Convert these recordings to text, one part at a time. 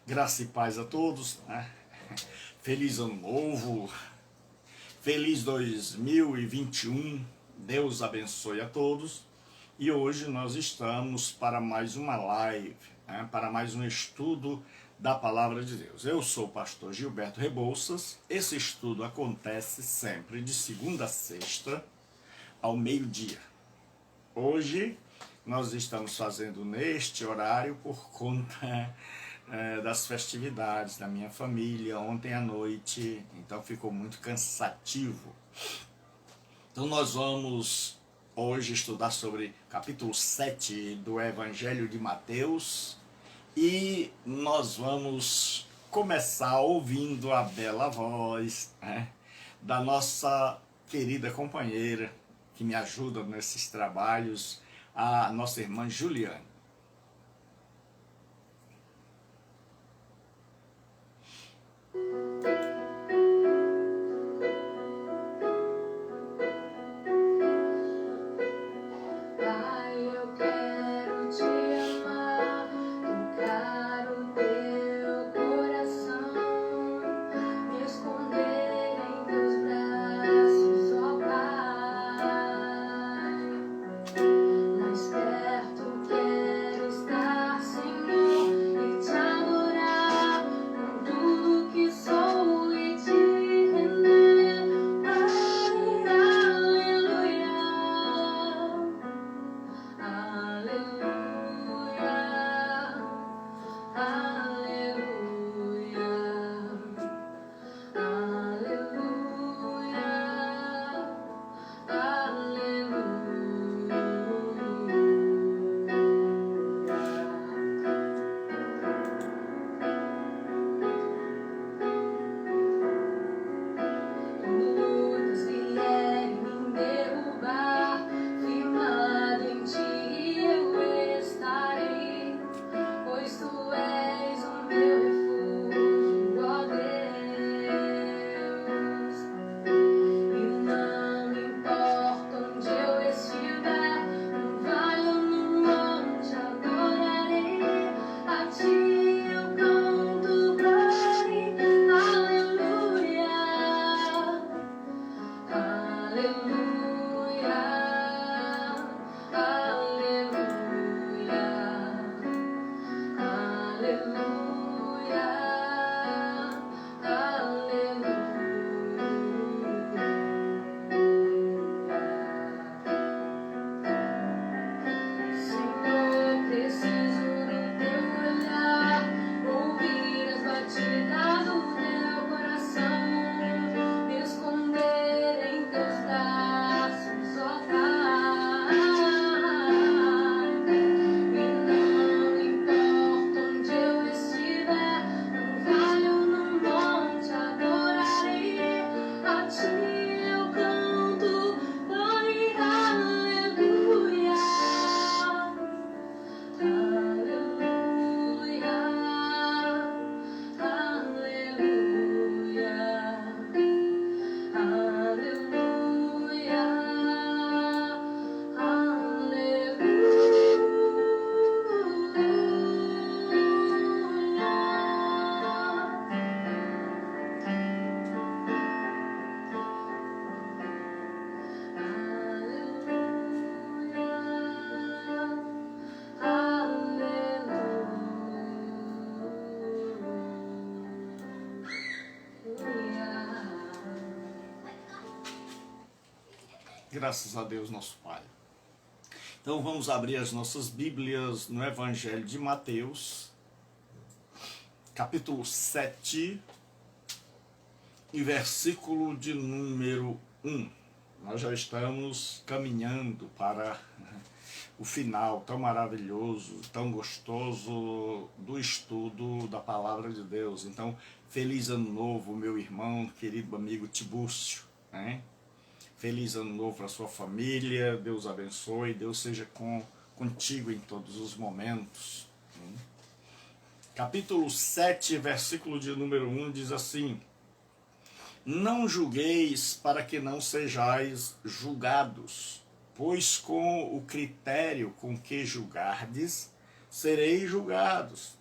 Graça e paz a todos, né? Feliz ano novo, feliz 2021, Deus abençoe a todos. E hoje nós estamos para mais uma live, né? Para mais um estudo da Palavra de Deus. Eu sou o pastor Gilberto Rebouças. Esse estudo acontece sempre de segunda a sexta, ao meio-dia. Hoje nós estamos fazendo neste horário por conta das festividades da minha família ontem à noite, então ficou muito cansativo. Então nós vamos hoje estudar sobre capítulo 7 do Evangelho de Mateus e nós vamos começar ouvindo a bela voz, né, da nossa querida companheira que me ajuda nesses trabalhos, a nossa irmã Juliane. Graças a Deus, nosso Pai. Então vamos abrir as nossas Bíblias no Evangelho de Mateus, capítulo 7, e versículo de número 1. Nós já estamos caminhando para o final tão maravilhoso, tão gostoso do estudo da Palavra de Deus. Então, feliz ano novo, meu irmão, querido amigo Tibúrcio, né? Feliz ano novo para a sua família, Deus abençoe, Deus seja contigo em todos os momentos. Capítulo 7, versículo de número 1 diz assim: Não julgueis para que não sejais julgados, pois com o critério com que julgardes, sereis julgados.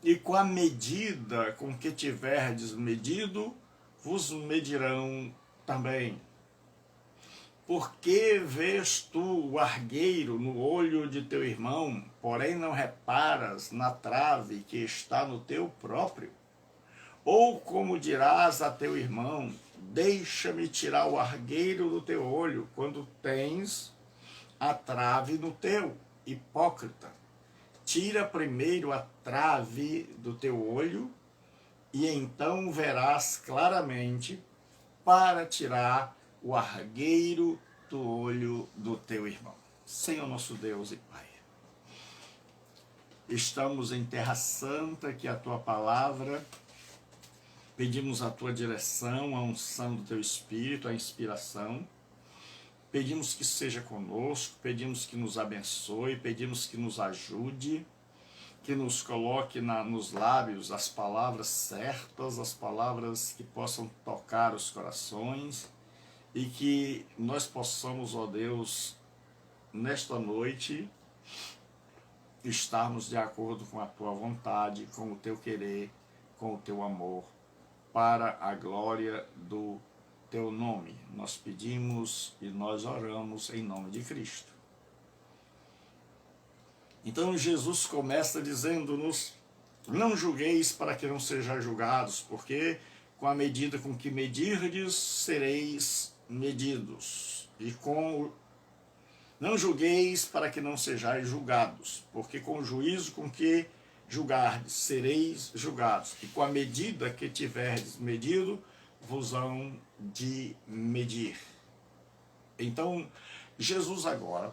e com a medida com que tiverdes medido, vos medirão também. Por que vês tu o argueiro no olho de teu irmão, porém não reparas na trave que está no teu próprio? Ou como dirás a teu irmão, deixa-me tirar o argueiro do teu olho, quando tens a trave no teu? Hipócrita, tira primeiro a trave do teu olho, e então verás claramente para tirar o argueiro do olho do teu irmão. Senhor nosso Deus e Pai, estamos em Terra Santa, que é a tua palavra, pedimos a tua direção, a unção do teu Espírito, a inspiração, pedimos que seja conosco, pedimos que nos abençoe, pedimos que nos ajude, que nos coloque nos lábios as palavras certas, as palavras que possam tocar os corações, e que nós possamos, ó Deus, nesta noite, estarmos de acordo com a tua vontade, com o teu querer, com o teu amor, para a glória do teu nome. Nós pedimos e nós oramos em nome de Cristo. Então Jesus começa dizendo-nos, não julgueis para que não sejais julgados, porque com a medida com que medirdes, sereis medidos. Não julgueis para que não sejais julgados, porque com o juízo com que julgardes, sereis julgados. E com a medida que tiverdes medido, vos hão de medir. Então, Jesus agora,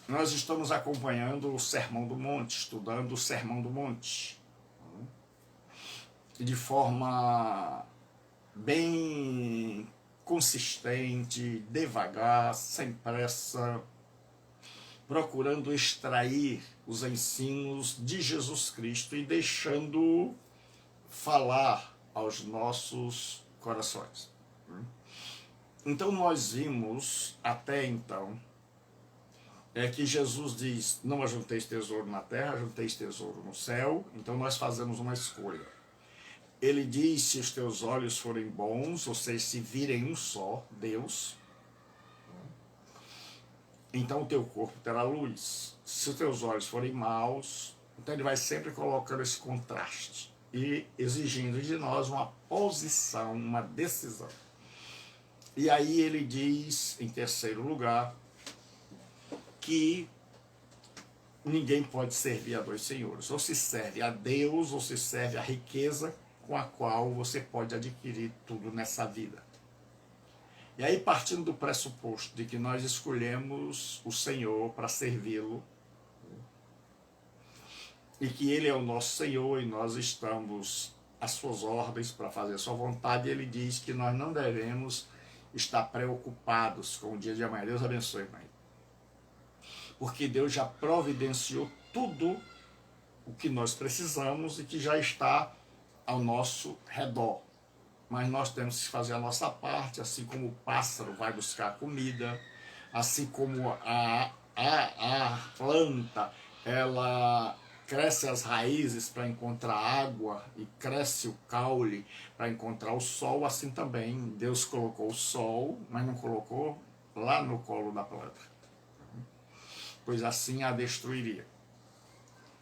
nós estamos acompanhando o Sermão do Monte, estudando o Sermão do Monte, de forma bem consistente, devagar, sem pressa, procurando extrair os ensinos de Jesus Cristo e deixando falar aos nossos corações. Então nós vimos até então que Jesus diz, não ajunteis tesouro na terra, ajunteis tesouro no céu. Então nós fazemos uma escolha. Ele diz, se os teus olhos forem bons, ou seja, se virem um só, Deus, então o teu corpo terá luz. Se os teus olhos forem maus, então ele vai sempre colocando esse contraste e exigindo de nós uma posição, uma decisão. E aí ele diz, em terceiro lugar, que ninguém pode servir a dois senhores. Ou se serve a Deus, ou se serve a riqueza com a qual você pode adquirir tudo nessa vida. E aí, partindo do pressuposto de que nós escolhemos o Senhor para servi-lo, e que Ele é o nosso Senhor e nós estamos às suas ordens para fazer a sua vontade, Ele diz que nós não devemos estar preocupados com o dia de amanhã. Deus abençoe, mãe. Porque Deus já providenciou tudo o que nós precisamos e que já está ao nosso redor. Mas nós temos que fazer a nossa parte, assim como o pássaro vai buscar comida, assim como a planta, ela cresce as raízes para encontrar água e cresce o caule para encontrar o sol, assim também Deus colocou o sol, mas não colocou lá no colo da planta, pois assim a destruiria.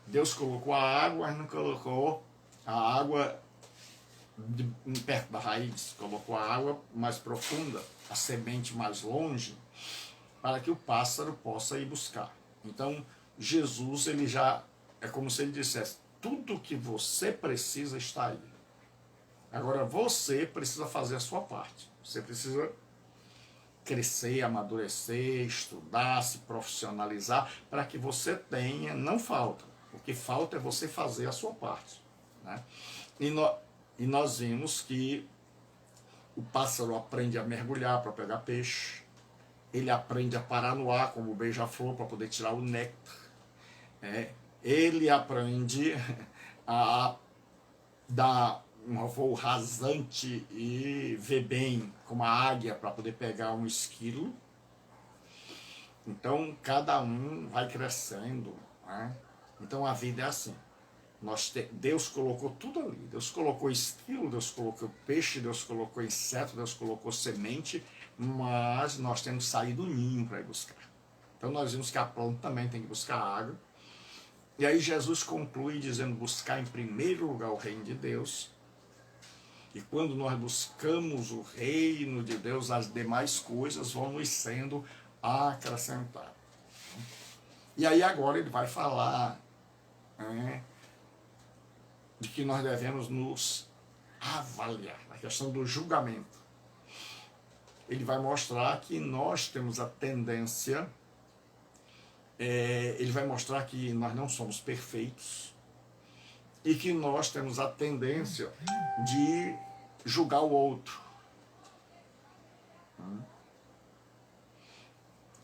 Deus colocou a água, mas não colocou a água perto da raiz, colocou a água mais profunda, a semente mais longe, para que o pássaro possa ir buscar. Então, Jesus, ele já, é como se ele dissesse, tudo que você precisa está aí. Agora, você precisa fazer a sua parte. Você precisa crescer, amadurecer, estudar, se profissionalizar, para que você tenha, não falta. O que falta é você fazer a sua parte, né? E nós vimos que o pássaro aprende a mergulhar para pegar peixe, ele aprende a parar no ar como o beija-flor para poder tirar o néctar, ele aprende a dar um voo rasante e ver bem como a águia para poder pegar um esquilo. Então cada um vai crescendo, né? Então a vida é assim. Deus colocou tudo ali. Deus colocou esquilo, Deus colocou peixe, Deus colocou inseto, Deus colocou semente, mas nós temos que sair do ninho para ir buscar. Então nós vimos que a planta também tem que buscar água. E aí Jesus conclui dizendo: buscar em primeiro lugar o reino de Deus. E quando nós buscamos o reino de Deus, as demais coisas vão nos sendo acrescentadas. E aí agora ele vai falar, né, de que nós devemos nos avaliar, a questão do julgamento. Ele vai mostrar que nós temos a tendência, ele vai mostrar que nós não somos perfeitos e que nós temos a tendência de julgar o outro.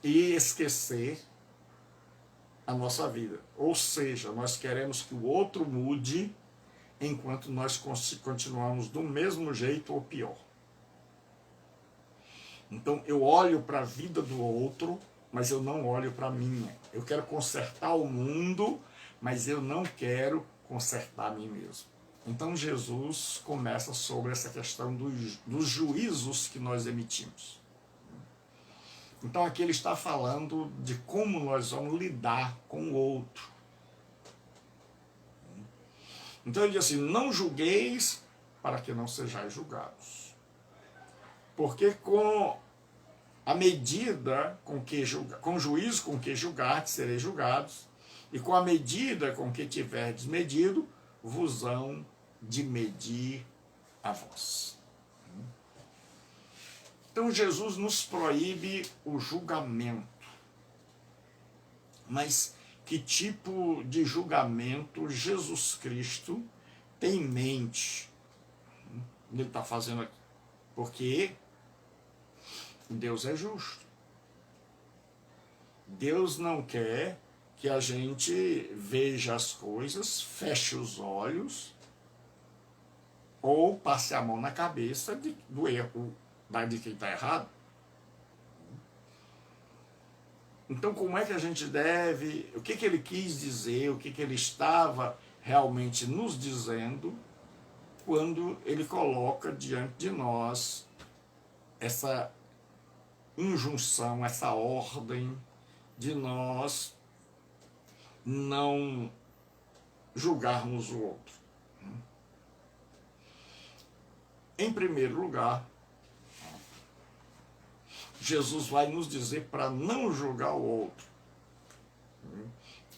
E esquecer a nossa vida. Ou seja, nós queremos que o outro mude enquanto nós continuamos do mesmo jeito ou pior. Então eu olho para a vida do outro, mas eu não olho para a minha. Eu quero consertar o mundo, mas eu não quero consertar a mim mesmo. Então Jesus começa sobre essa questão dos juízos que nós emitimos. Então aqui ele está falando de como nós vamos lidar com o outro. Então ele diz assim: não julgueis para que não sejais julgados. Porque com a medida com que com o juízo com que julgardes, sereis julgados, e com a medida com que tiverdes medido, vos hão de medir a vós. Então Jesus nos proíbe o julgamento. Mas que tipo de julgamento Jesus Cristo tem em mente? Ele está fazendo aqui. Porque Deus é justo. Deus não quer que a gente veja as coisas, feche os olhos ou passe a mão na cabeça do erro de quem está errado. Então, como é que a gente deve, o que ele quis dizer, o que ele estava realmente nos dizendo quando ele coloca diante de nós essa injunção, essa ordem de nós não julgarmos o outro. Em primeiro lugar, Jesus vai nos dizer para não julgar o outro.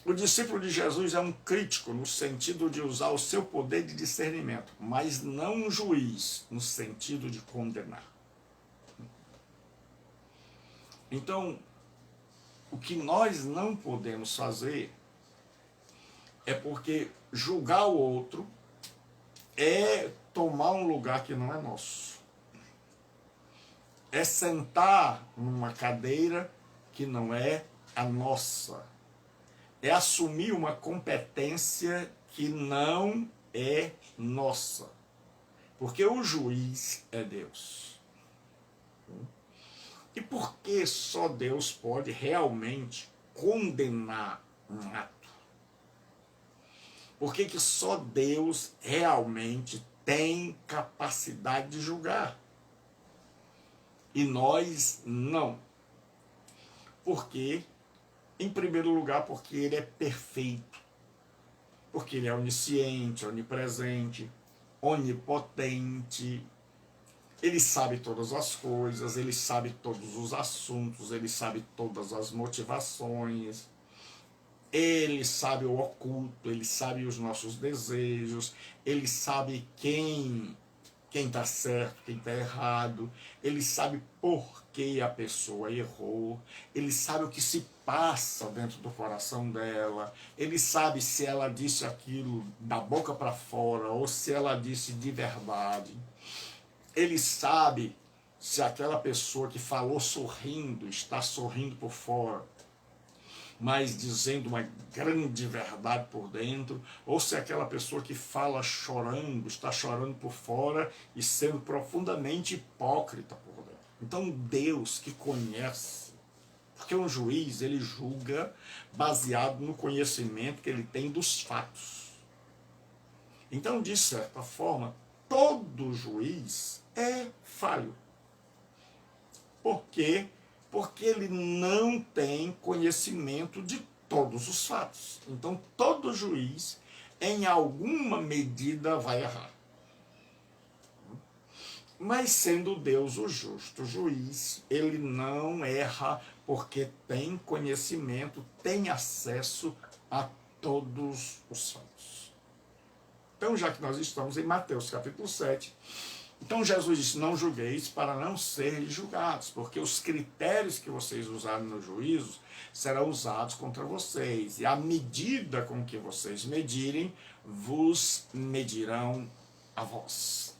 O discípulo de Jesus é um crítico no sentido de usar o seu poder de discernimento, mas não um juiz no sentido de condenar. Então, o que nós não podemos fazer é porque julgar o outro é tomar um lugar que não é nosso. É sentar numa cadeira que não é a nossa. É assumir uma competência que não é nossa. Porque o juiz é Deus. E por que só Deus pode realmente condenar um ato? Por que só Deus realmente tem capacidade de julgar? E nós não. Por quê? Em primeiro lugar, porque ele é perfeito. Porque ele é onisciente, onipresente, onipotente. Ele sabe todas as coisas, ele sabe todos os assuntos, ele sabe todas as motivações. Ele sabe o oculto, ele sabe os nossos desejos, ele sabe quem está certo, quem está errado, ele sabe por que a pessoa errou, ele sabe o que se passa dentro do coração dela, ele sabe se ela disse aquilo da boca para fora ou se ela disse de verdade, ele sabe se aquela pessoa que falou sorrindo está sorrindo por fora, mas dizendo uma grande verdade por dentro, ou se aquela pessoa que fala chorando, está chorando por fora e sendo profundamente hipócrita por dentro. Então Deus, que conhece Porque um juiz, ele julga baseado no conhecimento que ele tem dos fatos. Então, de certa forma, todo juiz é falho. Por quê? Porque ele não tem conhecimento de todos os fatos. Então, todo juiz, em alguma medida, vai errar. Mas sendo Deus o justo juiz, ele não erra porque tem conhecimento, tem acesso a todos os fatos. Então, já que nós estamos em Mateus capítulo 7, então Jesus disse, não julgueis para não serem julgados, porque os critérios que vocês usaram no juízo serão usados contra vocês, e a medida com que vocês medirem, vos medirão a vós.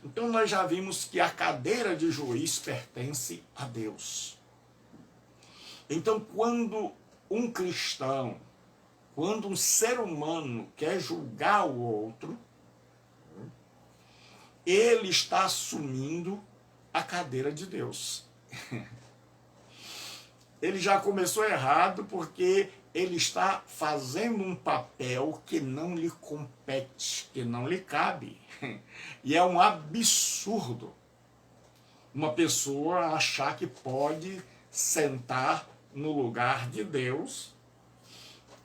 Então nós já vimos que a cadeira de juiz pertence a Deus. Então quando um cristão, quando um ser humano quer julgar o outro, ele está assumindo a cadeira de Deus. Ele já começou errado porque ele está fazendo um papel que não lhe compete, que não lhe cabe. E é um absurdo uma pessoa achar que pode sentar no lugar de Deus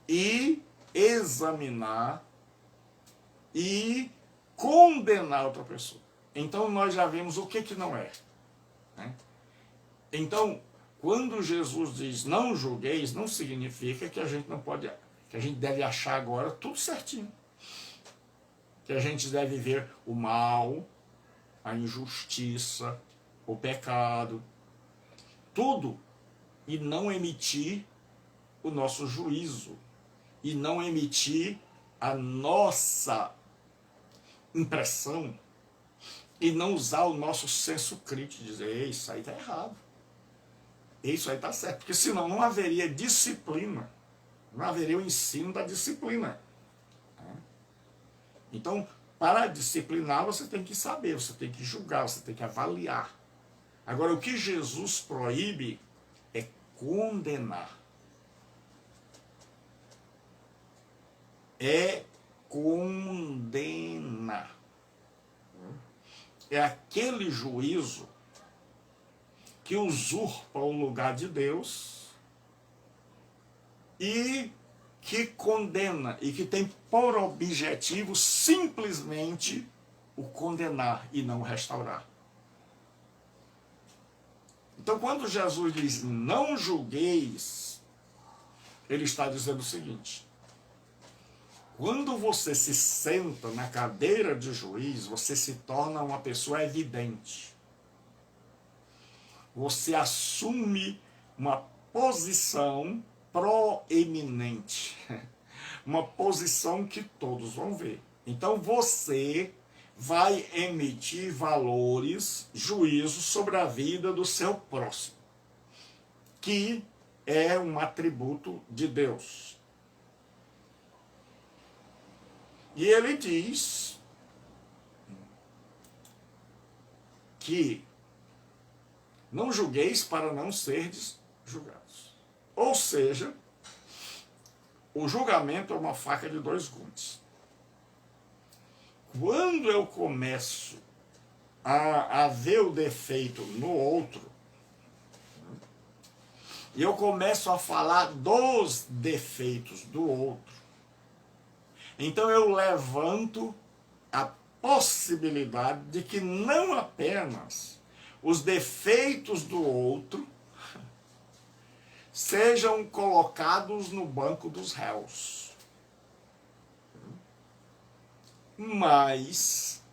e examinar e condenar outra pessoa. Então nós já vimos o que não é. Né? Então, quando Jesus diz não julgueis, não significa que a gente não pode, que a gente deve achar agora tudo certinho. Que a gente deve ver o mal, a injustiça, o pecado, tudo, e não emitir o nosso juízo, e não emitir a nossa impressão, e não usar o nosso senso crítico, dizer, isso aí está errado. Isso aí está certo, porque senão não haveria disciplina, não haveria o ensino da disciplina. Então, para disciplinar, você tem que saber, você tem que julgar, você tem que avaliar. Agora, o que Jesus proíbe é condenar. É condenar. É aquele juízo que usurpa o lugar de Deus e que condena e que tem por objetivo simplesmente o condenar e não o restaurar. Então, quando Jesus diz não julgueis, ele está dizendo o seguinte: quando você se senta na cadeira de juiz, você se torna uma pessoa evidente. Você assume uma posição proeminente, uma posição que todos vão ver. Então você vai emitir valores, juízos sobre a vida do seu próximo, que é um atributo de Deus. E ele diz que não julgueis para não serdes julgados. Ou seja, o julgamento é uma faca de dois gumes. Quando eu começo a ver o defeito no outro, e eu começo a falar dos defeitos do outro, então eu levanto a possibilidade de que não apenas os defeitos do outro sejam colocados no banco dos réus, mas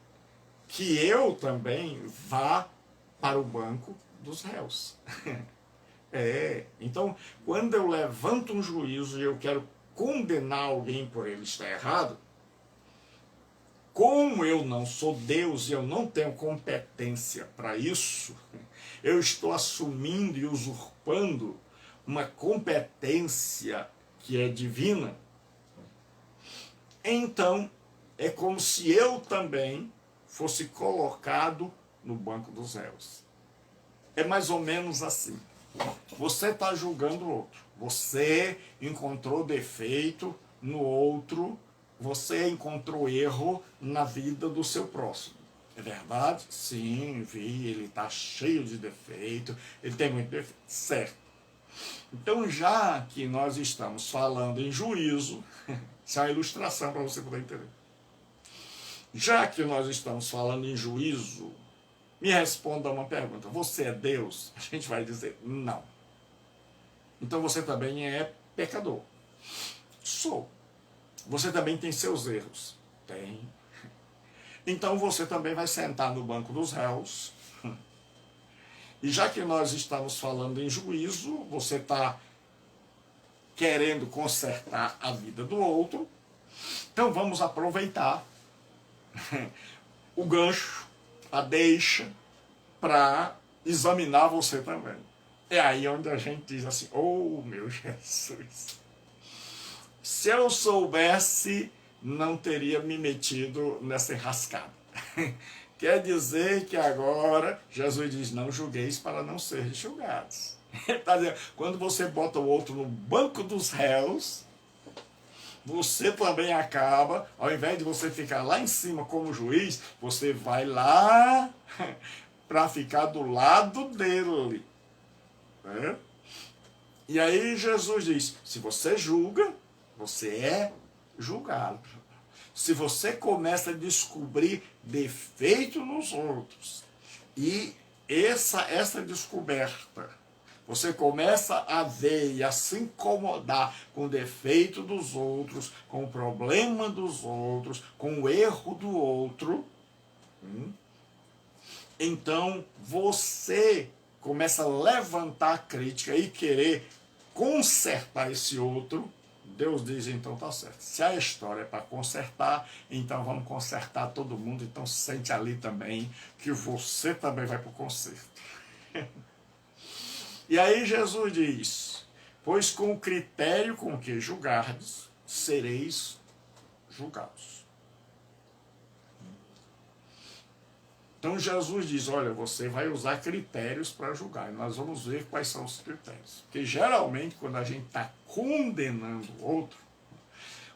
que eu também vá para o banco dos réus. Então, quando eu levanto um juízo e eu quero condenar alguém por ele estar errado, como eu não sou Deus e eu não tenho competência para isso, eu estou assumindo e usurpando uma competência que é divina. Então, é como se eu também fosse colocado no banco dos réus. É mais ou menos assim. Você está julgando o outro. Você encontrou defeito no outro, você encontrou erro na vida do seu próximo. É verdade? Sim, vi, ele está cheio de defeito, ele tem muito defeito. Certo. Então, já que nós estamos falando em juízo, isso é uma ilustração para você poder entender. Já que nós estamos falando em juízo, me responda uma pergunta. Você é Deus? A gente vai dizer não. Então você também é pecador. Sou. Você também tem seus erros. Tem. Então você também vai sentar no banco dos réus. E já que nós estamos falando em juízo, você está querendo consertar a vida do outro. Então vamos aproveitar o gancho, a deixa, para examinar você também. É aí onde a gente diz assim, oh meu Jesus, se eu soubesse, não teria me metido nessa enrascada. Quer dizer que agora Jesus diz, não julgueis para não seres julgados. Tá dizendo, quando você bota o outro no banco dos réus, você também acaba, ao invés de você ficar lá em cima como juiz, você vai lá para ficar do lado dele. Né? E aí Jesus diz, se você julga, você é julgado. Se você começa a descobrir defeito nos outros, e essa descoberta, você começa a ver e a se incomodar com o defeito dos outros, com o problema dos outros, com o erro do outro, então você começa a levantar a crítica e querer consertar esse outro. Deus diz, então tá certo. Se a história é para consertar, então vamos consertar todo mundo. Então sente ali também que você também vai para o conserto. E aí Jesus diz, pois com o critério com que julgardes, sereis julgados. Então Jesus diz, olha, você vai usar critérios para julgar. E nós vamos ver quais são os critérios. Porque geralmente quando a gente está condenando o outro,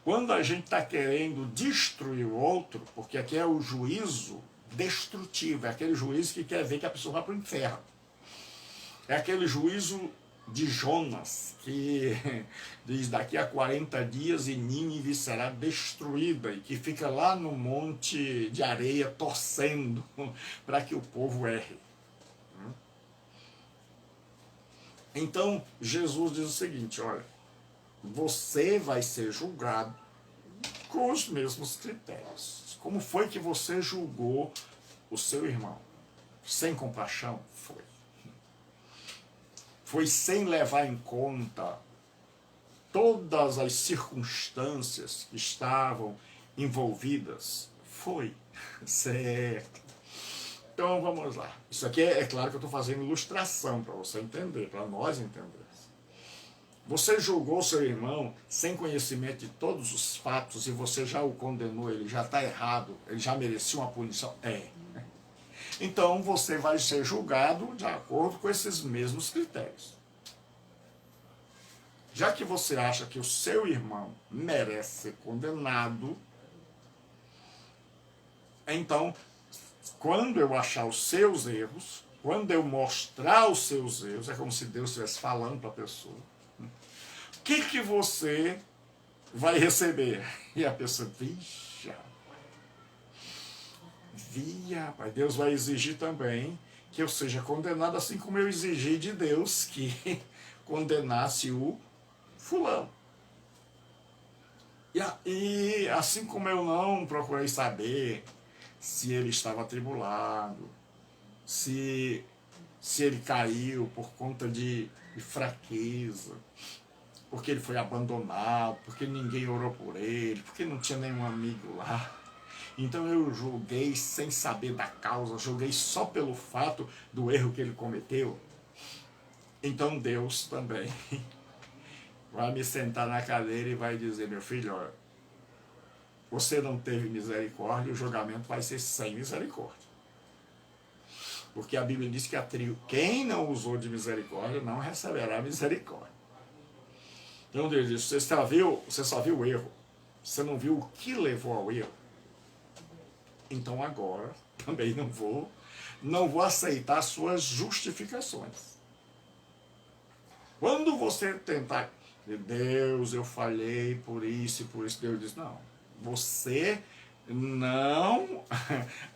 quando a gente está querendo destruir o outro, porque aqui é o juízo destrutivo, é aquele juízo que quer ver que a pessoa vai para o inferno. É aquele juízo de Jonas, que diz daqui a 40 dias e Nínive será destruída, e que fica lá no monte de areia torcendo para que o povo erre. Então Jesus diz o seguinte, olha, você vai ser julgado com os mesmos critérios. Como foi que você julgou o seu irmão? Sem compaixão? Foi. Foi sem levar em conta todas as circunstâncias que estavam envolvidas? Foi. Certo. Então vamos lá. Isso aqui é claro que eu estou fazendo ilustração para você entender, para nós entendermos. Você julgou seu irmão sem conhecimento de todos os fatos e você já o condenou, ele já está errado, ele já merecia uma punição? É. Então você vai ser julgado de acordo com esses mesmos critérios. Já que você acha que o seu irmão merece ser condenado, então, quando eu achar os seus erros, quando eu mostrar os seus erros, é como se Deus estivesse falando para a pessoa, o que você vai receber? E a pessoa, vixe, rapaz, Deus vai exigir também que eu seja condenado, assim como eu exigi de Deus que condenasse o fulano. E assim como eu não procurei saber se ele estava atribulado, se ele caiu por conta de fraqueza, porque ele foi abandonado, porque ninguém orou por ele, porque não tinha nenhum amigo lá. Então eu julguei sem saber da causa, julguei só pelo fato do erro que ele cometeu. Então Deus também vai me sentar na cadeira e vai dizer, meu filho, olha, você não teve misericórdia, o julgamento vai ser sem misericórdia. Porque a Bíblia diz que quem não usou de misericórdia não receberá misericórdia. Então Deus diz, você só viu o erro, você não viu o que levou ao erro. Então agora também não vou aceitar suas justificações. Quando você tentar, Deus, eu falhei por isso e por isso, Deus diz, não, você não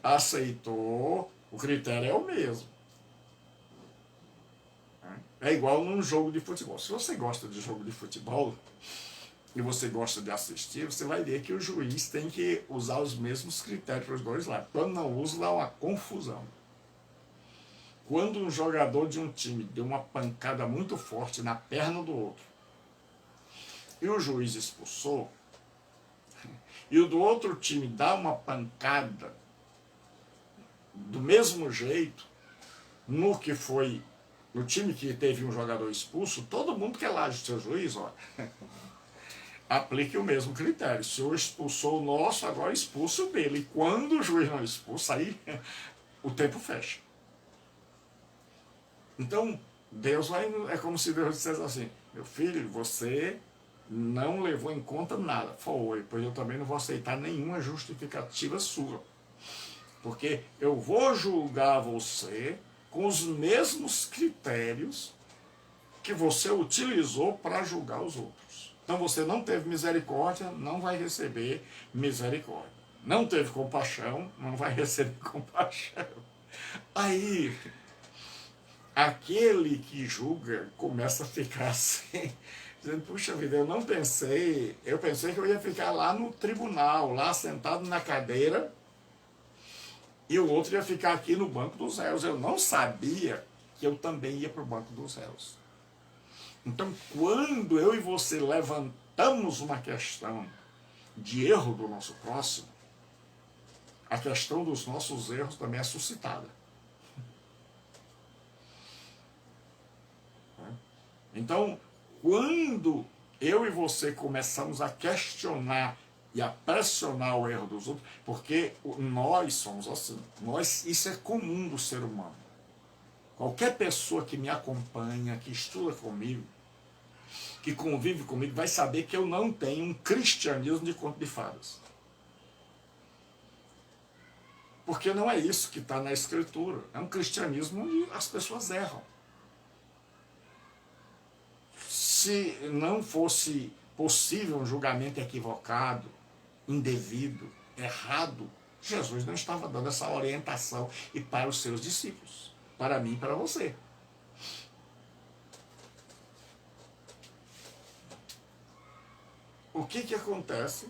aceitou, o critério é o mesmo. É igual num jogo de futebol. Se você gosta de jogo de futebol e você gosta de assistir, você vai ver que o juiz tem que usar os mesmos critérios para os dois lados. Quando não usa, dá uma confusão. Quando um jogador de um time deu uma pancada muito forte na perna do outro e o juiz expulsou, e o do outro time dá uma pancada do mesmo jeito no time que teve um jogador expulso, todo mundo que elege o seu juiz, olha, aplique o mesmo critério. Se eu expulsou o nosso, agora expulso o dele. E quando o juiz não expulsa, aí o tempo fecha. Então, é como se Deus dissesse assim, meu filho, você não levou em conta nada. Foi, pois eu também não vou aceitar nenhuma justificativa sua. Porque eu vou julgar você com os mesmos critérios que você utilizou para julgar os outros. Então você não teve misericórdia, não vai receber misericórdia. Não teve compaixão, não vai receber compaixão. Aí, aquele que julga começa a ficar assim, dizendo, puxa vida, eu pensei que eu ia ficar lá no tribunal, lá sentado na cadeira, e o outro ia ficar aqui no banco dos réus. Eu não sabia que eu também ia para o banco dos réus. Então, quando eu e você levantamos uma questão de erro do nosso próximo, a questão dos nossos erros também é suscitada. Então, quando eu e você começamos a questionar e a pressionar o erro dos outros, porque nós somos assim, isso é comum do ser humano. Qualquer pessoa que me acompanha, que estuda comigo, que convive comigo, vai saber que eu não tenho um cristianismo de conto de fadas. Porque não é isso que está na Escritura. É um cristianismo onde as pessoas erram. Se não fosse possível um julgamento equivocado, indevido, errado, Jesus não estava dando essa orientação e para os seus discípulos, para mim e para você. O que acontece?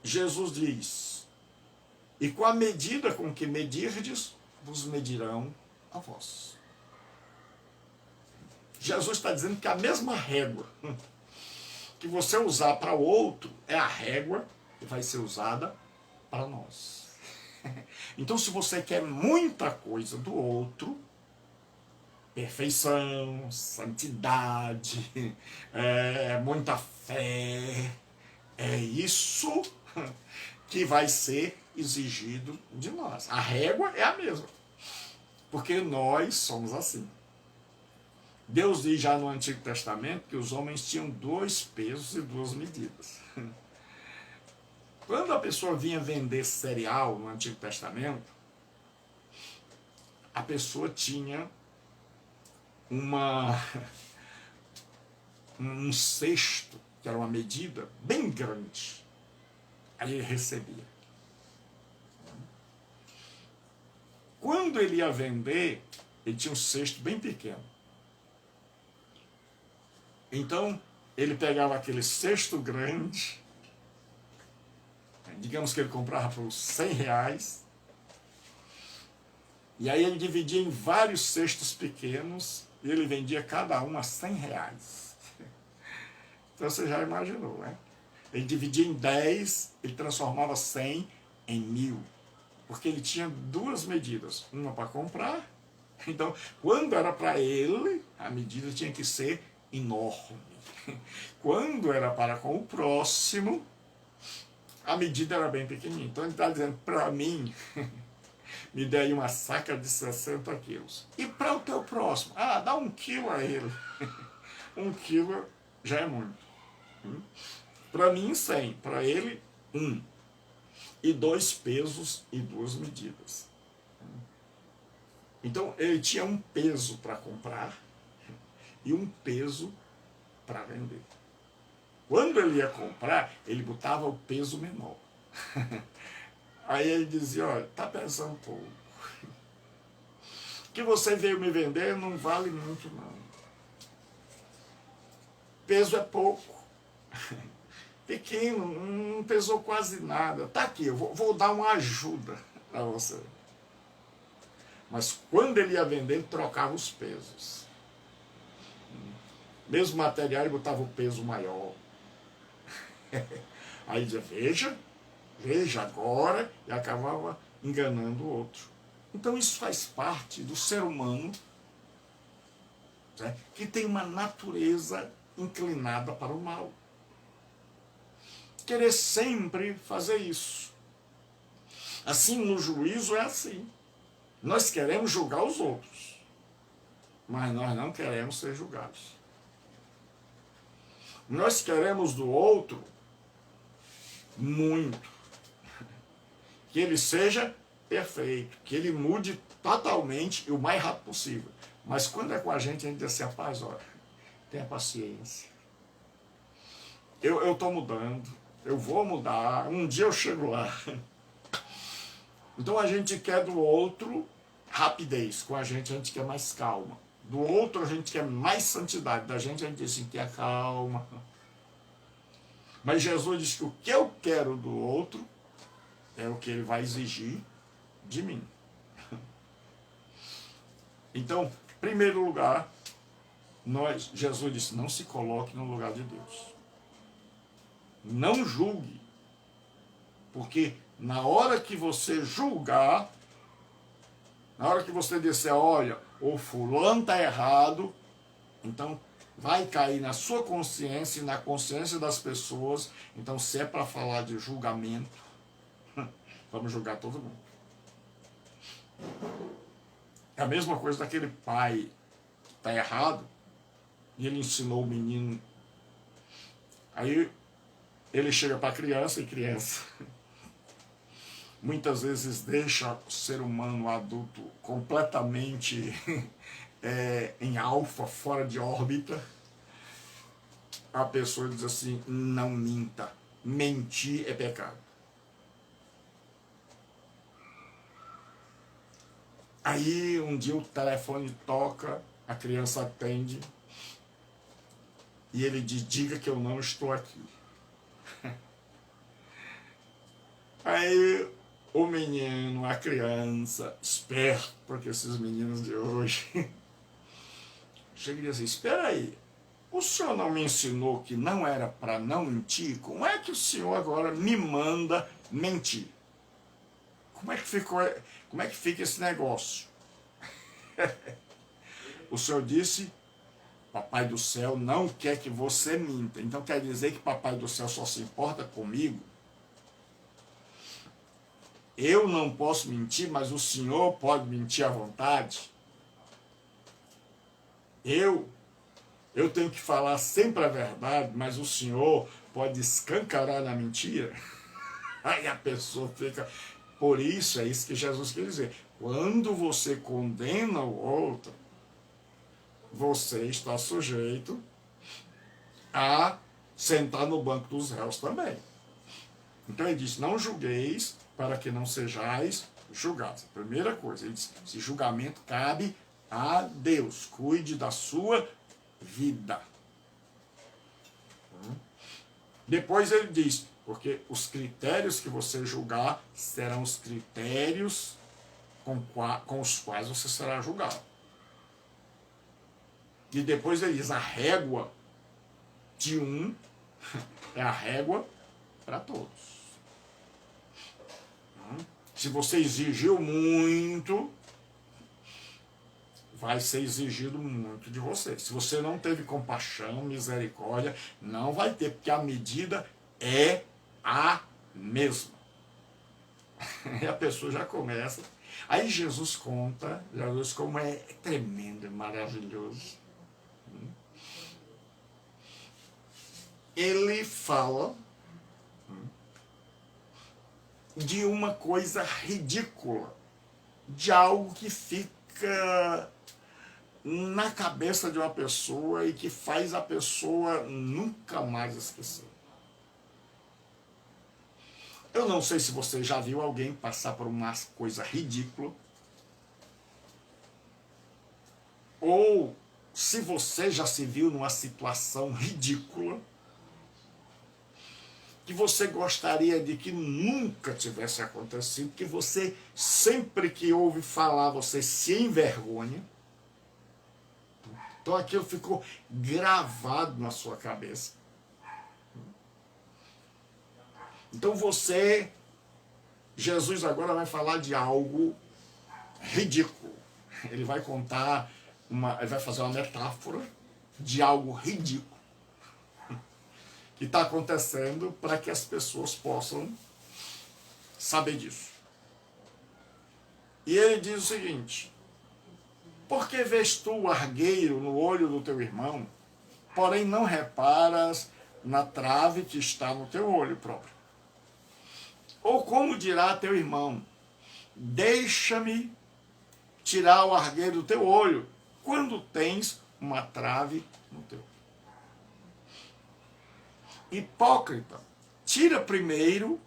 Jesus diz, e com a medida com que medirdes, vos medirão a vós. Jesus está dizendo que a mesma régua que você usar para o outro é a régua que vai ser usada para nós. Então, se você quer muita coisa do outro, perfeição, santidade, muita fé, é isso que vai ser exigido de nós. A régua é a mesma, porque nós somos assim. Deus diz já no Antigo Testamento que os homens tinham 2 pesos e 2 medidas. Quando a pessoa vinha vender cereal no Antigo Testamento, a pessoa tinha um cesto, que era uma medida bem grande. Aí ele recebia. Quando ele ia vender, ele tinha um cesto bem pequeno. Então, ele pegava aquele cesto grande, digamos que ele comprava por R$100, e aí ele dividia em vários cestos pequenos, e ele vendia cada um a R$100. Então você já imaginou, né? Ele dividia em 10, ele transformava 100 em 1000, porque ele tinha 2 medidas, uma para comprar, então quando era para ele, a medida tinha que ser enorme. Quando era para com o próximo, A medida era bem pequenininha. Então ele está dizendo, para mim, me dê aí uma saca de 60 quilos. E para o teu próximo? Ah, dá 1 quilo a ele. 1 quilo já é muito. Para mim, 100. Para ele, 1. E 2 pesos e 2 medidas. Então ele tinha um peso para comprar e um peso para vender. Quando ele ia comprar, ele botava o peso menor. Aí ele dizia, olha, tá pesando pouco. O que você veio me vender não vale muito não. Peso é pouco. Pequeno, não pesou quase nada. Tá aqui, eu vou dar uma ajuda para você. Mas quando ele ia vender, ele trocava os pesos. Mesmo material, ele botava o peso maior. Aí dizia, veja agora, e acabava enganando o outro. Então isso faz parte do ser humano, né, que tem uma natureza inclinada para o mal. Querer sempre fazer isso. Assim, no juízo é assim. Nós queremos julgar os outros, mas nós não queremos ser julgados. Nós queremos do outro muito. Que ele seja perfeito, que ele mude totalmente e o mais rápido possível. Mas quando é com a gente diz assim, rapaz, olha, tenha paciência. Eu estou mudando, eu vou mudar, um dia eu chego lá. Então a gente quer do outro rapidez, com a gente quer mais calma. Do outro a gente quer mais santidade, da gente a gente diz assim, tenha calma. Mas Jesus diz que o que eu quero do outro é o que ele vai exigir de mim. Então, em primeiro lugar, Jesus disse, não se coloque no lugar de Deus. Não julgue. Porque na hora que você julgar, na hora que você disser, olha, o fulano está errado, então vai cair na sua consciência e na consciência das pessoas. Então, se é para falar de julgamento, vamos julgar todo mundo. É a mesma coisa daquele pai que está errado e ele ensinou o menino. Aí ele chega para a criança e criança muitas vezes deixa o ser humano adulto completamente em alfa, fora de órbita. A pessoa diz assim, não minta, mentir é pecado. Aí um dia o telefone toca, a criança atende e ele diz, diga que eu não estou aqui. Aí o menino, a criança, esperto, porque esses meninos de hoje, chega e diz assim, espera aí, o senhor não me ensinou que não era para não mentir? Como é que o senhor agora me manda mentir? Como é que fica esse negócio? O senhor disse, Papai do Céu não quer que você minta. Então quer dizer que Papai do Céu só se importa comigo? Eu não posso mentir, mas o senhor pode mentir à vontade? Eu tenho que falar sempre a verdade, mas o senhor pode escancarar na mentira? Aí a pessoa fica... Por isso, é isso que Jesus quer dizer. Quando você condena o outro, você está sujeito a sentar no banco dos réus também. Então ele diz, não julgueis para que não sejais julgados. Primeira coisa, ele diz, esse julgamento cabe a Deus. Cuide da sua vida. Depois ele diz, porque os critérios que você julgar serão os critérios com os quais você será julgado. E depois ele diz, a régua de um é a régua para todos. Se você exigiu muito, vai ser exigido muito de você. Se você não teve compaixão, misericórdia, não vai ter, porque a medida é a mesmo. E a pessoa já começa. Aí Jesus conta, Jesus como é tremendo, é maravilhoso. Ele fala de uma coisa ridícula, de algo que fica na cabeça de uma pessoa e que faz a pessoa nunca mais esquecer. Eu não sei se você já viu alguém passar por uma coisa ridícula, ou se você já se viu numa situação ridícula, que você gostaria de que nunca tivesse acontecido, que você, sempre que ouve falar, você se envergonha. Então aquilo ficou gravado na sua cabeça. Então Jesus agora vai falar de algo ridículo. Ele vai contar, ele vai fazer uma metáfora de algo ridículo que está acontecendo para que as pessoas possam saber disso. E ele diz o seguinte: por que vês tu o argueiro no olho do teu irmão, porém não reparas na trave que está no teu olho próprio? Ou como dirá teu irmão: deixa-me tirar o argueiro do teu olho, quando tens uma trave no teu olho? Hipócrita, tira primeiro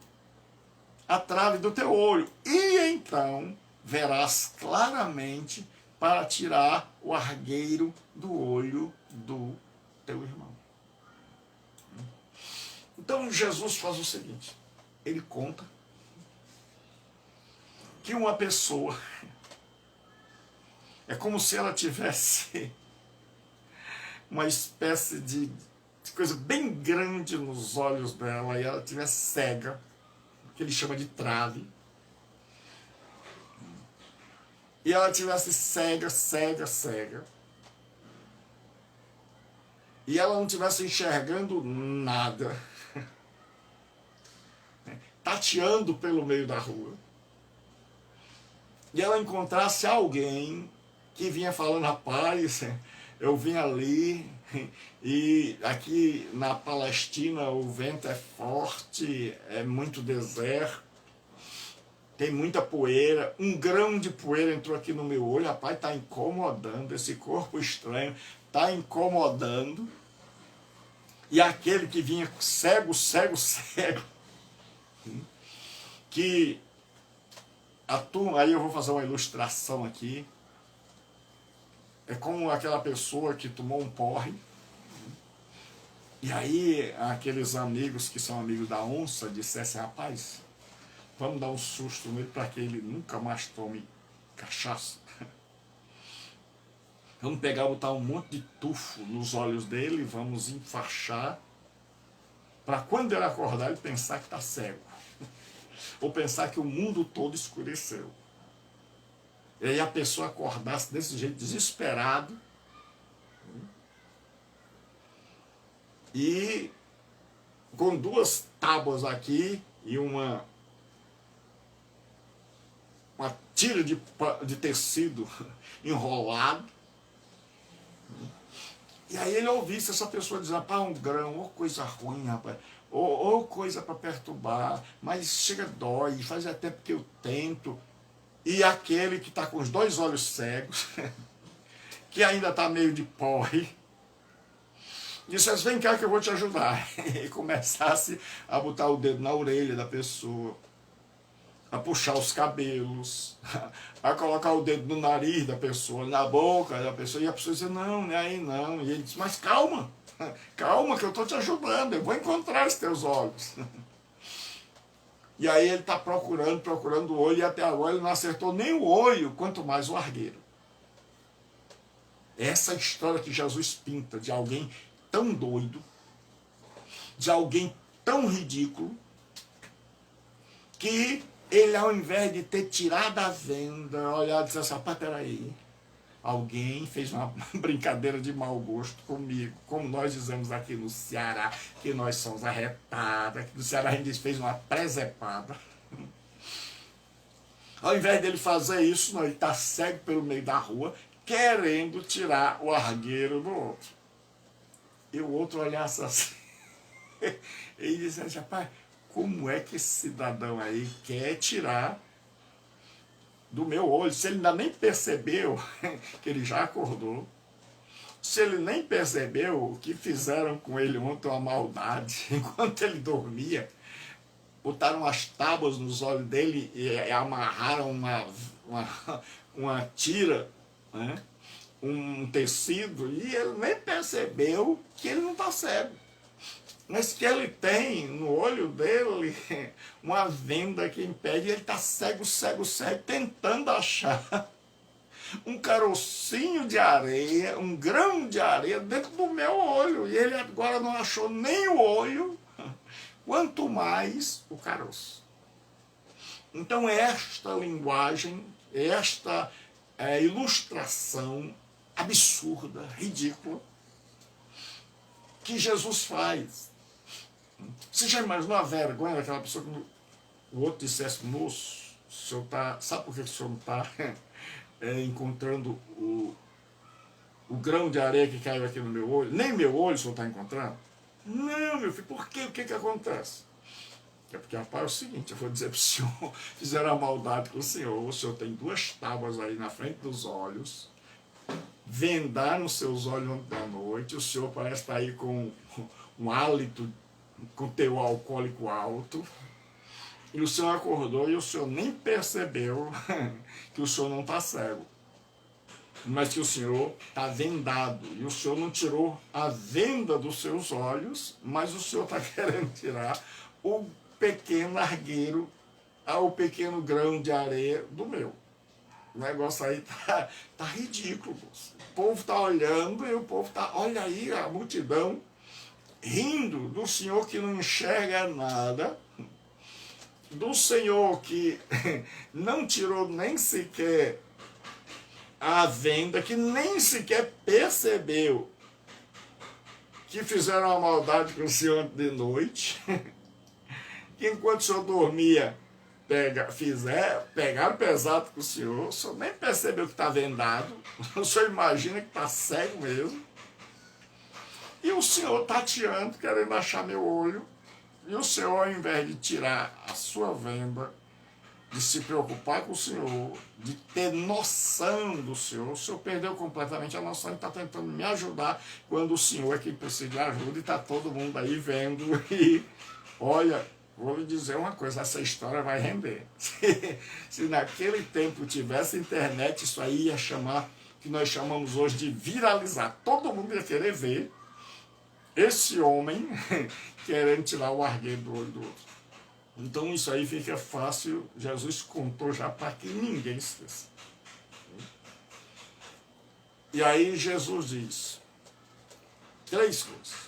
a trave do teu olho, e então verás claramente para tirar o argueiro do olho do teu irmão. Então Jesus faz o seguinte: ele conta que uma pessoa é como se ela tivesse uma espécie de coisa bem grande nos olhos dela, e ela tivesse cega, que ele chama de trave, e ela tivesse cega, e ela não tivesse enxergando nada, tateando pelo meio da rua, e ela encontrasse alguém que vinha falando: rapaz, eu vim ali, e aqui na Palestina o vento é forte, é muito deserto, tem muita poeira, um grão de poeira entrou aqui no meu olho, rapaz, está incomodando, esse corpo estranho está incomodando. E aquele que vinha cego, que a turma, aí eu vou fazer uma ilustração aqui, é como aquela pessoa que tomou um porre, e aí aqueles amigos que são amigos da onça dissessem: rapaz, vamos dar um susto nele para que ele nunca mais tome cachaça. Vamos pegar, botar um monte de tufo nos olhos dele, vamos enfaixar, para quando ele acordar ele pensar que está cego, ou pensar que o mundo todo escureceu. E aí a pessoa acordasse desse jeito, desesperado, e com duas tábuas aqui e uma tira de tecido enrolado. E aí ele ouvisse essa pessoa dizer: pá, um grão, ou coisa ruim, rapaz, ou coisa para perturbar, mas chega, dói, faz tempo que eu tento. E aquele que está com os dois olhos cegos, que ainda está meio de porre, dissesse: vem cá que eu vou te ajudar. E começasse a botar o dedo na orelha da pessoa, a puxar os cabelos, a colocar o dedo no nariz da pessoa, na boca da pessoa, e a pessoa dizia: não, não é aí não. E ele disse: mas calma, calma que eu estou te ajudando, eu vou encontrar os teus olhos. E aí ele está procurando o olho, e até agora ele não acertou nem o olho, quanto mais o argueiro. Essa história que Jesus pinta de alguém tão doido, de alguém tão ridículo, que ele, ao invés de ter tirado a venda, olhado e disse assim: rapaz, peraí, alguém fez uma brincadeira de mau gosto comigo, como nós dizemos aqui no Ceará, que nós somos arretados, aqui no Ceará a gente fez uma presepada. Ao invés dele fazer isso, não, ele está cego pelo meio da rua, querendo tirar o argueiro do outro. E o outro olhasse assim, e disse assim, rapaz, como é que esse cidadão aí quer tirar do meu olho, se ele ainda nem percebeu que ele já acordou, se ele nem percebeu o que fizeram com ele ontem, uma maldade, enquanto ele dormia, botaram as tábuas nos olhos dele e amarraram uma tira, né? Um tecido, e ele nem percebeu que ele não está cego. Mas que ele tem no olho dele uma venda que impede, ele está cego, tentando achar um carocinho de areia, um grão de areia dentro do meu olho. E ele agora não achou nem o olho, quanto mais o caroço. Então esta linguagem, esta ilustração absurda, ridícula, que Jesus faz. Você já imaginou a vergonha daquela pessoa que o outro dissesse, moço, o senhor tá, sabe por que o senhor não está encontrando o grão de areia que caiu aqui no meu olho? Nem meu olho o senhor está encontrando? Não, meu filho, por quê? O que acontece? É porque, rapaz, é o seguinte, eu vou dizer para o senhor, fizeram a maldade com o senhor tem 2 tábuas aí na frente dos olhos, vendaram os seus olhos ontem da noite, o senhor parece estar aí com um hálito, com teor alcoólico alto, e o senhor acordou e o senhor nem percebeu que o senhor não está cego, mas que o senhor está vendado, e o senhor não tirou a venda dos seus olhos, mas o senhor está querendo tirar o pequeno argueiro, o pequeno grão de areia do meu. O negócio aí tá ridículo. O povo está olhando e o povo está, olha aí a multidão, rindo do senhor que não enxerga nada, do senhor que não tirou nem sequer a venda, que nem sequer percebeu que fizeram uma maldade com o senhor de noite, que enquanto o senhor dormia, pegaram pesado com o senhor nem percebeu que está vendado, o senhor imagina que está cego mesmo, e o senhor tateando, querendo achar meu olho, e o senhor, ao invés de tirar a sua venda, de se preocupar com o senhor, de ter noção do senhor, o senhor perdeu completamente a noção e está tentando me ajudar, quando o senhor é quem precisa de ajuda e está todo mundo aí vendo, e olha, vou lhe dizer uma coisa, essa história vai render. Se naquele tempo tivesse internet, isso aí ia chamar, que nós chamamos hoje de viralizar. Todo mundo ia querer ver esse homem querendo tirar o argueiro do olho do outro. Então isso aí fica fácil, Jesus contou já para que ninguém esqueça. E aí Jesus diz 3 coisas.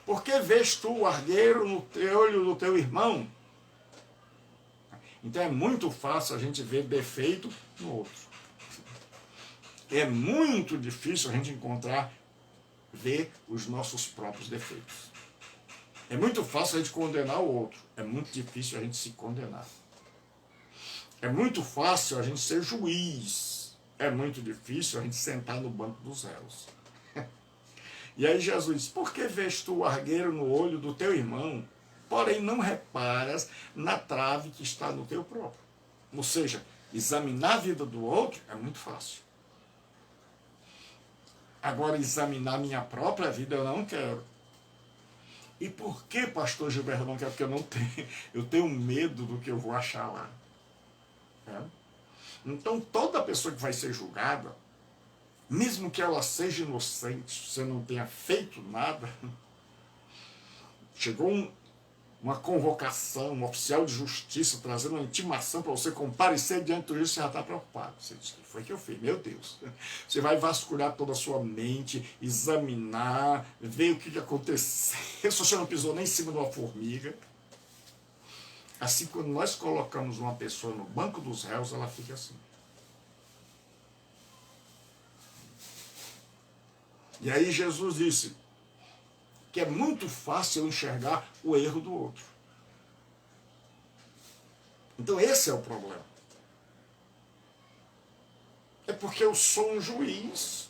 Por que vês tu o argueiro no olho do teu irmão? Então é muito fácil a gente ver defeito no outro. É muito difícil a gente ver os nossos próprios defeitos. É muito fácil a gente condenar o outro. É muito difícil a gente se condenar. É muito fácil a gente ser juiz. É muito difícil a gente sentar no banco dos réus. E aí Jesus diz, por que vês tu o argueiro no olho do teu irmão, porém não reparas na trave que está no teu próprio? Ou seja, examinar a vida do outro é muito fácil. Agora, examinar minha própria vida eu não quero. E por que, pastor Gilberto, não quero? Porque eu tenho medo do que eu vou achar lá. Então, toda pessoa que vai ser julgada, mesmo que ela seja inocente, você não tenha feito nada, chegou uma convocação, um oficial de justiça trazendo uma intimação para você comparecer diante do juiz, você já está preocupado. Você diz, o que foi que eu fiz? Meu Deus. Você vai vasculhar toda a sua mente, examinar, ver o que aconteceu, se você não pisou nem em cima de uma formiga. Assim, quando nós colocamos uma pessoa no banco dos réus, ela fica assim. E aí Jesus disse que é muito fácil eu enxergar o erro do outro. Então esse é o problema. É porque eu sou um juiz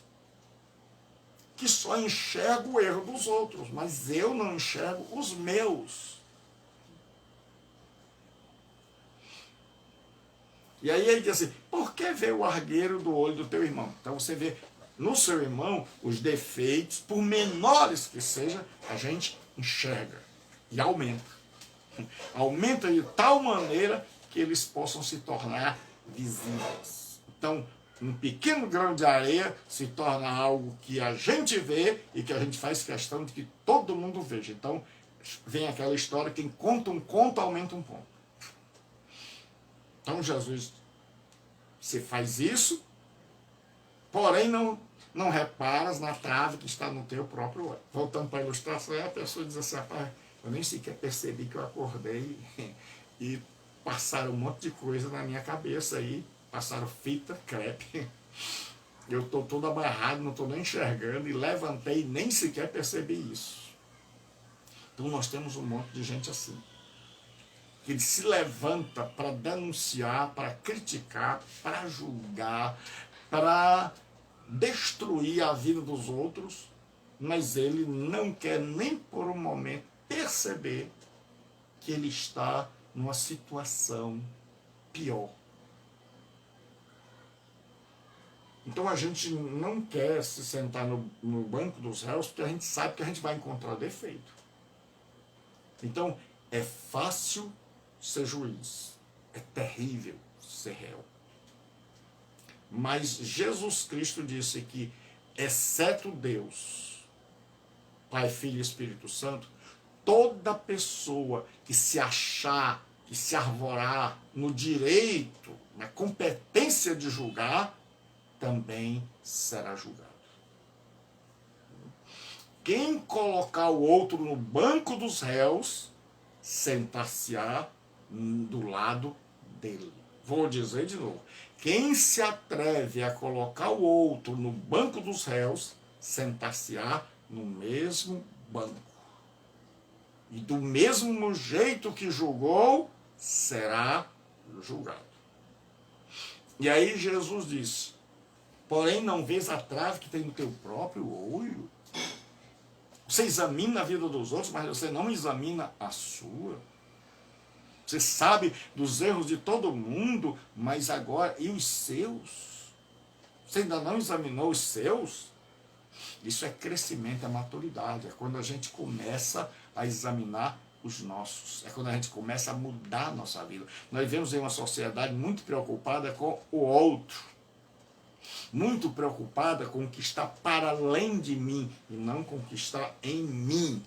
que só enxerga o erro dos outros, mas eu não enxergo os meus. E aí ele diz assim, por que ver o argueiro do olho do teu irmão? Então você vê no seu irmão os defeitos, por menores que sejam, a gente enxerga e aumenta. Aumenta de tal maneira que eles possam se tornar visíveis. Então, um pequeno grão de areia se torna algo que a gente vê e que a gente faz questão de que todo mundo veja. Então, vem aquela história, quem conta um conto aumenta um ponto. Então, Jesus, você faz isso, porém não reparas na trave que está no teu próprio olho. Voltando para a ilustração, a pessoa diz assim, rapaz, eu nem sequer percebi que eu acordei e passaram um monte de coisa na minha cabeça aí, passaram fita, crepe, eu estou todo abarrado, não estou nem enxergando, e levantei e nem sequer percebi isso. Então nós temos um monte de gente assim, que ele se levanta para denunciar, para criticar, para julgar, para destruir a vida dos outros, mas ele não quer nem por um momento perceber que ele está numa situação pior. Então a gente não quer se sentar no banco dos réus porque a gente sabe que a gente vai encontrar defeito. Então é fácil ser juiz, é terrível ser réu. Mas Jesus Cristo disse que, exceto Deus, Pai, Filho e Espírito Santo, toda pessoa que se achar, que se arvorar no direito, na competência de julgar, também será julgado. Quem colocar o outro no banco dos réus, sentar-se-á do lado dele. Vou dizer de novo. Quem se atreve a colocar o outro no banco dos réus, sentar-se-á no mesmo banco. E do mesmo jeito que julgou, será julgado. E aí Jesus disse, porém não vês a trave que tem no teu próprio olho? Você examina a vida dos outros, mas você não examina a sua. Você sabe dos erros de todo mundo, mas agora, e os seus? Você ainda não examinou os seus? Isso é crescimento, é maturidade. É quando a gente começa a examinar os nossos. É quando a gente começa a mudar a nossa vida. Nós vivemos em uma sociedade muito preocupada com o outro. Muito preocupada com o que está para além de mim e não com o que está em mim.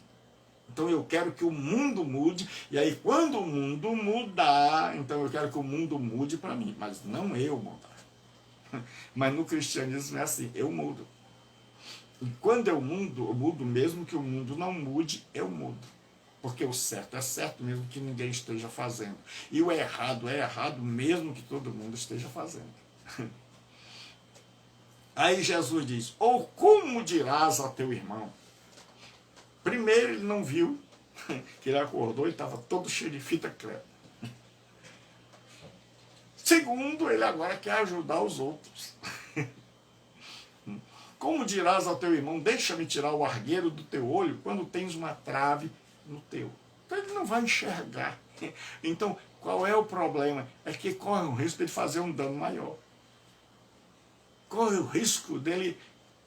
Então eu quero que o mundo mude, e aí quando o mundo mudar, então eu quero que o mundo mude para mim, mas não eu mudar. Mas no cristianismo é assim, eu mudo. E quando eu mudo mesmo que o mundo não mude, eu mudo. Porque o certo é certo mesmo que ninguém esteja fazendo. E o errado é errado mesmo que todo mundo esteja fazendo. Aí Jesus diz, ou como dirás a teu irmão? Primeiro ele não viu, que ele acordou e estava todo cheio de fita crepe. Segundo, ele agora quer ajudar os outros. Como dirás ao teu irmão, deixa-me tirar o argueiro do teu olho quando tens uma trave no teu? Então ele não vai enxergar. Então, qual é o problema? É que corre o risco de fazer um dano maior. Corre o risco dele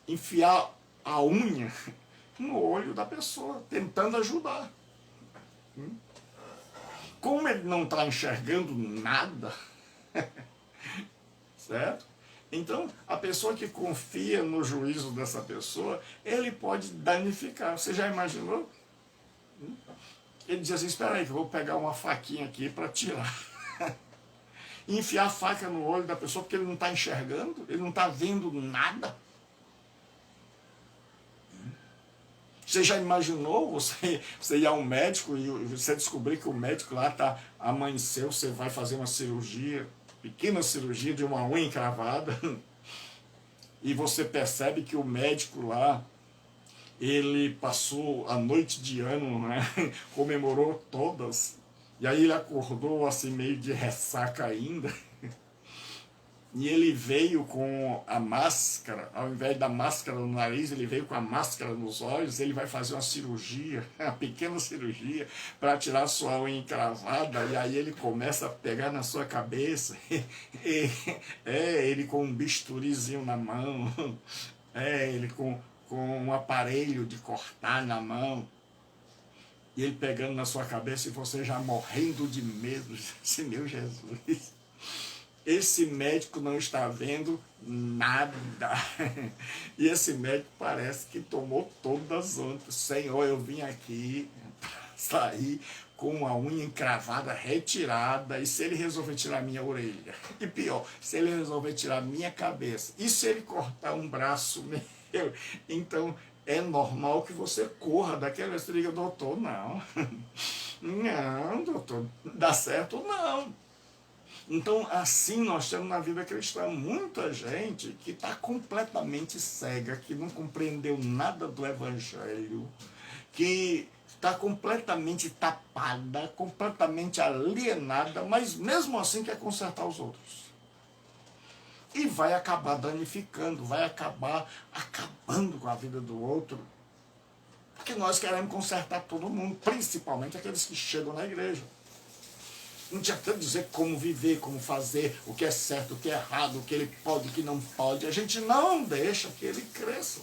enfiar a unha no olho da pessoa, tentando ajudar. Como ele não está enxergando nada, certo? Então, a pessoa que confia no juízo dessa pessoa, ele pode danificar. Você já imaginou? Ele diz assim, espera aí que eu vou pegar uma faquinha aqui para tirar. E enfiar a faca no olho da pessoa porque ele não está enxergando, ele não está vendo nada. Você já imaginou você ir ao médico e você descobrir que o médico lá amanheceu, você vai fazer uma cirurgia, pequena cirurgia de uma unha encravada, e você percebe que o médico lá ele passou a noite de ano, né? Comemorou todas, e aí ele acordou assim meio de ressaca ainda, e ele veio com a máscara, ao invés da máscara no nariz, ele veio com a máscara nos olhos. Ele vai fazer uma cirurgia, uma pequena cirurgia, para tirar sua unha encravada, e aí ele começa a pegar na sua cabeça, ele com um bisturizinho na mão, ele com um aparelho de cortar na mão, e ele pegando na sua cabeça e você já morrendo de medo, assim, meu Jesus, esse médico não está vendo nada. E esse médico parece que tomou todas as ondas. Senhor, eu vim aqui sair com a unha encravada, retirada, e se ele resolver tirar minha orelha? E pior, se ele resolver tirar minha cabeça? E se ele cortar um braço meu? Então, é normal que você corra daquela estriga, doutor, não. Não, doutor, dá certo não. Então, assim nós temos na vida cristã muita gente que está completamente cega, que não compreendeu nada do Evangelho, que está completamente tapada, completamente alienada, mas mesmo assim quer consertar os outros. E vai acabar danificando, vai acabar acabando com a vida do outro, porque nós queremos consertar todo mundo, principalmente aqueles que chegam na igreja. Não tinha tanto dizer como viver, como fazer, o que é certo, o que é errado, o que ele pode, o que não pode. A gente não deixa que ele cresça.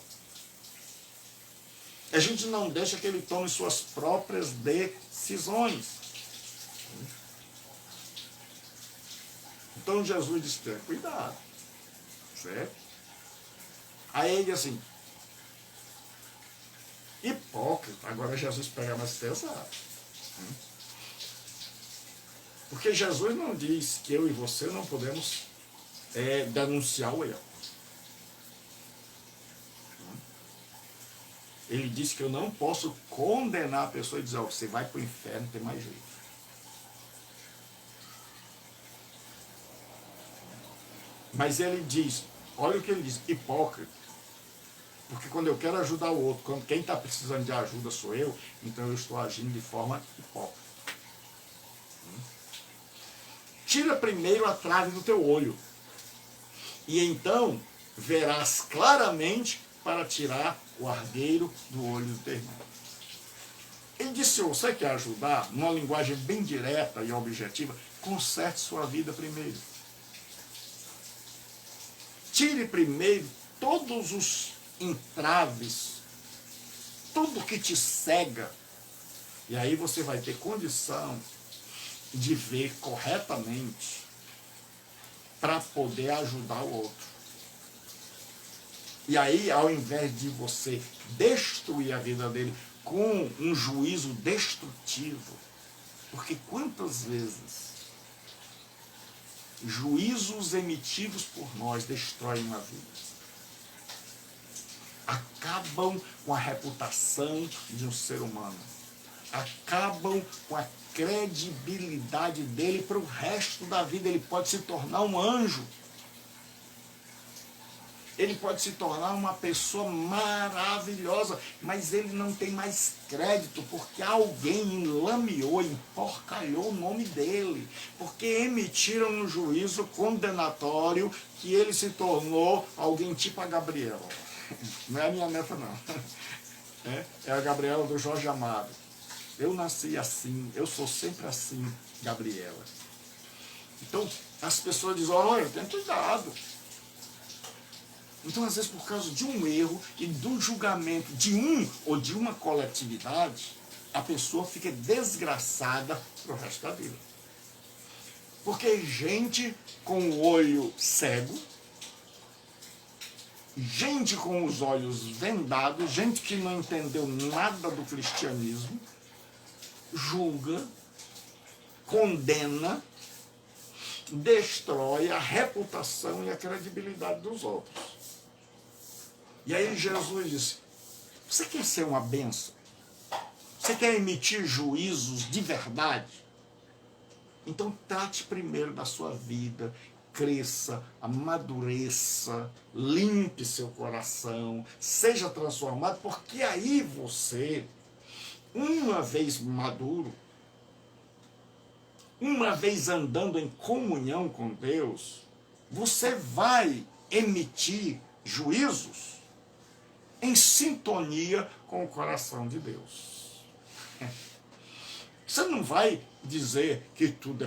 A gente não deixa que ele tome suas próprias decisões. Então Jesus disse, tenha cuidado. Certo? Aí ele diz assim, hipócrita. Agora Jesus pega mais pesado. Porque Jesus não diz que eu e você não podemos denunciar o erro. Ele diz que eu não posso condenar a pessoa e dizer, você vai para o inferno, não tem mais jeito. Mas ele diz, olha o que ele diz, hipócrita. Porque quando eu quero ajudar o outro, quando quem está precisando de ajuda sou eu, então eu estou agindo de forma hipócrita. Tira primeiro a trave do teu olho, e então verás claramente para tirar o argueiro do olho do teu irmão. Ele disse, se você quer ajudar, numa linguagem bem direta e objetiva, conserte sua vida primeiro. Tire primeiro todos os entraves, tudo que te cega, e aí você vai ter condição de ver corretamente para poder ajudar o outro. E aí, ao invés de você destruir a vida dele com um juízo destrutivo, porque quantas vezes juízos emitidos por nós destroem uma vida, acabam com a reputação de um ser humano, acabam com a credibilidade dele para o resto da vida. Ele pode se tornar um anjo, ele pode se tornar uma pessoa maravilhosa, mas ele não tem mais crédito, porque alguém enlameou, emporcalhou o nome dele, porque emitiram um juízo condenatório que ele se tornou alguém tipo a Gabriela. Não é a minha neta não, é a Gabriela do Jorge Amado. Eu nasci assim, eu sou sempre assim, Gabriela. Então, as pessoas dizem, olha, tenha cuidado. Então, às vezes, por causa de um erro e do julgamento de um ou de uma coletividade, a pessoa fica desgraçada pro resto da vida. Porque gente com o olho cego, gente com os olhos vendados, gente que não entendeu nada do cristianismo, julga, condena, destrói a reputação e a credibilidade dos outros. E aí Jesus disse, você quer ser uma bênção? Você quer emitir juízos de verdade? Então trate primeiro da sua vida, cresça, amadureça, limpe seu coração, seja transformado, porque aí você, uma vez maduro, uma vez andando em comunhão com Deus, você vai emitir juízos em sintonia com o coração de Deus. Você não vai dizer que tudo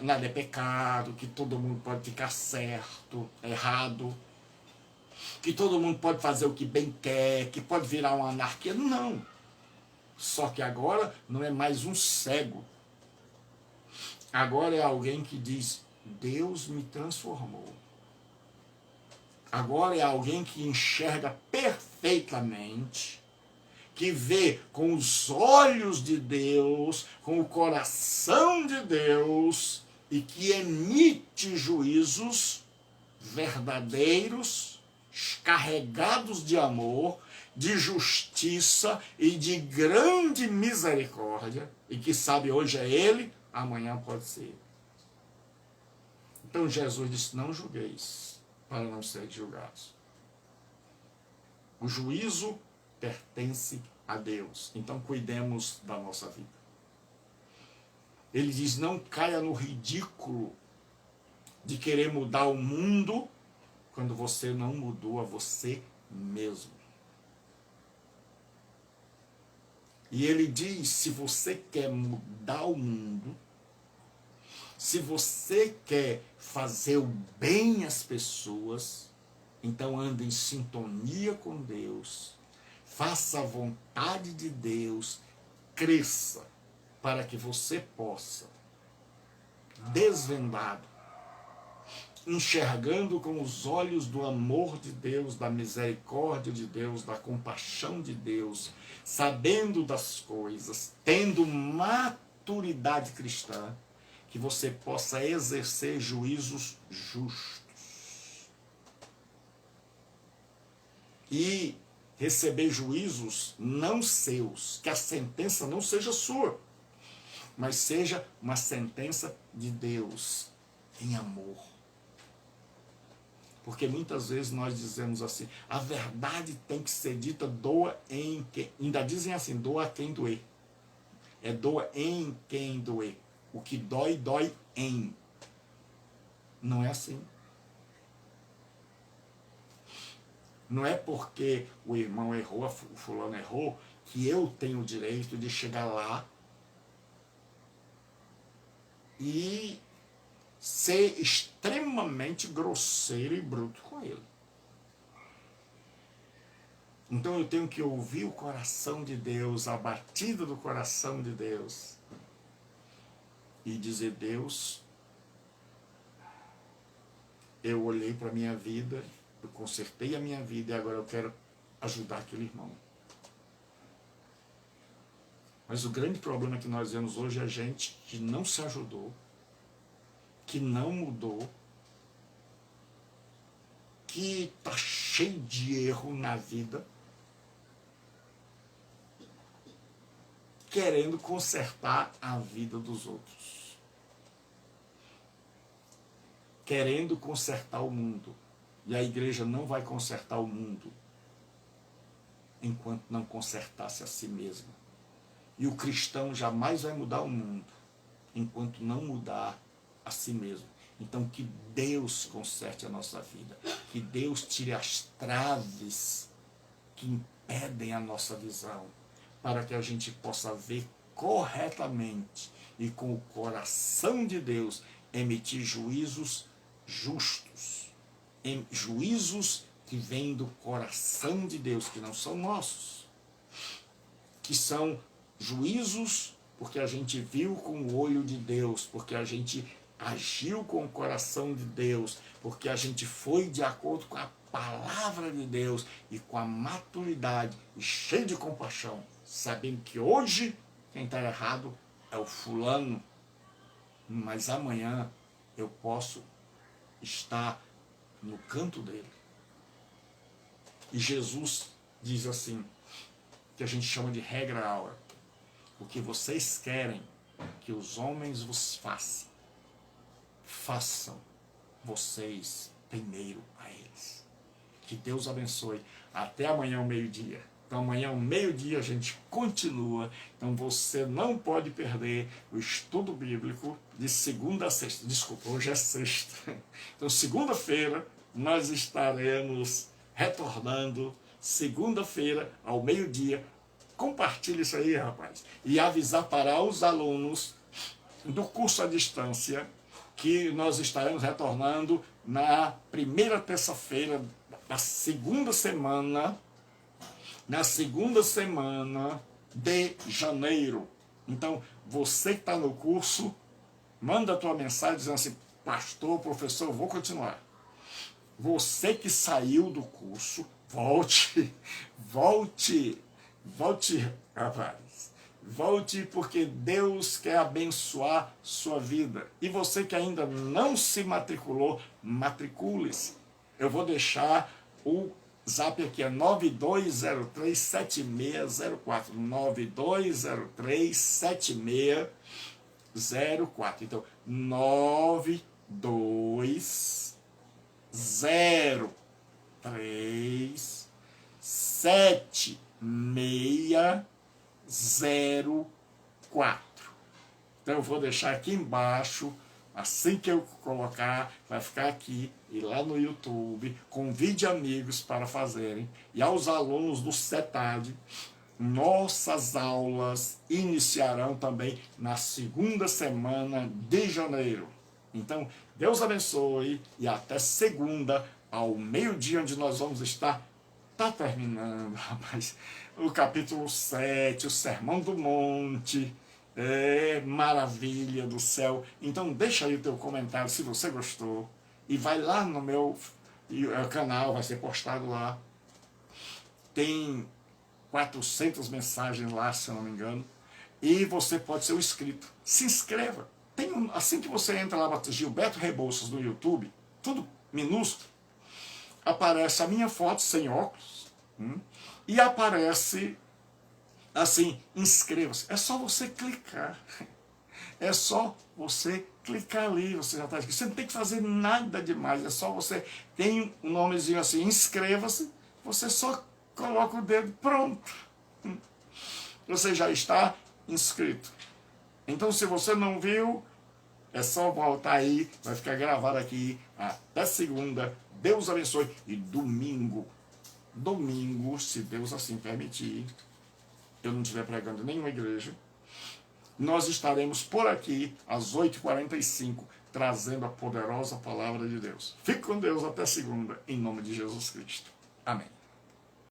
nada é pecado, que todo mundo pode ficar certo, errado, que todo mundo pode fazer o que bem quer, que pode virar uma anarquia. Não. Só que agora não é mais um cego. Agora é alguém que diz, Deus me transformou. Agora é alguém que enxerga perfeitamente, que vê com os olhos de Deus, com o coração de Deus, e que emite juízos verdadeiros, carregados de amor, de justiça e de grande misericórdia, e que sabe hoje é ele, amanhã pode ser. Então Jesus disse, não julgueis, para não serem julgados. O juízo pertence a Deus. Então cuidemos da nossa vida. Ele diz, não caia no ridículo de querer mudar o mundo quando você não mudou a você mesmo. E ele diz, se você quer mudar o mundo, se você quer fazer o bem às pessoas, então ande em sintonia com Deus, faça a vontade de Deus, cresça, para que você possa, desvendado, enxergando com os olhos do amor de Deus, da misericórdia de Deus, da compaixão de Deus, sabendo das coisas, tendo maturidade cristã, que você possa exercer juízos justos. E receber juízos não seus, que a sentença não seja sua, mas seja uma sentença de Deus, em amor. Porque muitas vezes nós dizemos assim, a verdade tem que ser dita, doa em quem... Ainda dizem assim, doa a quem doer. É doa em quem doer. O que dói, dói em. Não é assim. Não é porque o irmão errou, o fulano errou, que eu tenho o direito de chegar lá e ser extremamente grosseiro e bruto com ele. Então eu tenho que ouvir o coração de Deus, a batida do coração de Deus, e dizer, Deus, eu olhei para a minha vida, eu consertei a minha vida e agora eu quero ajudar aquele irmão. Mas o grande problema que nós vemos hoje é gente que não se ajudou, que não mudou, que está cheio de erro na vida, querendo consertar a vida dos outros. Querendo consertar o mundo. E a igreja não vai consertar o mundo enquanto não consertar-se a si mesma. E o cristão jamais vai mudar o mundo enquanto não mudar a si mesmo. Então que Deus conserte a nossa vida. Que Deus tire as traves que impedem a nossa visão, para que a gente possa ver corretamente e com o coração de Deus emitir juízos justos, juízos que vêm do coração de Deus, que não são nossos, que são juízos porque a gente viu com o olho de Deus, porque a gente agiu com o coração de Deus, porque a gente foi de acordo com a palavra de Deus e com a maturidade e cheio de compaixão, sabendo que hoje quem está errado é o fulano, mas amanhã eu posso estar no canto dele. E Jesus diz assim, que a gente chama de regra áurea, o que vocês querem que os homens vos façam, façam vocês primeiro a eles. Que Deus abençoe. Até amanhã ao meio-dia. Então amanhã ao meio-dia a gente continua. Então você não pode perder o estudo bíblico de segunda a sexta. Desculpa, hoje é sexta. Então segunda-feira nós estaremos retornando. Segunda-feira ao meio-dia. Compartilhe isso aí, rapaz. E avisar para os alunos do curso à distância que nós estaremos retornando na primeira terça-feira da segunda semana, de janeiro. Então, você que está no curso, manda a tua mensagem dizendo assim: pastor, professor, eu vou continuar. Você que saiu do curso, volte, rapaz. Volte, porque Deus quer abençoar sua vida. E você que ainda não se matriculou, matricule-se. Eu vou deixar o zap aqui, é 9203-7604. 9203-7604. Então, 9203-7604. Então eu vou deixar aqui embaixo, assim que eu colocar, vai ficar aqui e lá no YouTube. Convide amigos para fazerem. E aos alunos do CETAD, nossas aulas iniciarão também na segunda semana de janeiro. Então, Deus abençoe e até segunda, ao meio-dia, onde nós vamos estar. Está terminando, rapaz, o capítulo 7, o Sermão do Monte. Maravilha do céu. Então deixa aí o teu comentário se você gostou. E vai lá no meu canal, vai ser postado lá. Tem 400 mensagens lá, se eu não me engano. E você pode ser um inscrito. Se inscreva. Assim que você entra lá, Gilberto Rebouças no YouTube, tudo minúsculo, aparece a minha foto sem óculos. E aparece assim: inscreva-se. É só você clicar. É só você clicar ali. Você já está aqui. Você não tem que fazer nada demais. É só você. Tem um nomezinho assim: inscreva-se. Você só coloca o dedo. Pronto. Você já está inscrito. Então, se você não viu, é só voltar aí. Vai ficar gravado aqui. Até segunda. Deus abençoe. E domingo, se Deus assim permitir, eu não estiver pregando em nenhuma igreja, nós estaremos por aqui às 8h45, trazendo a poderosa palavra de Deus. Fique com Deus até segunda, em nome de Jesus Cristo. Amém.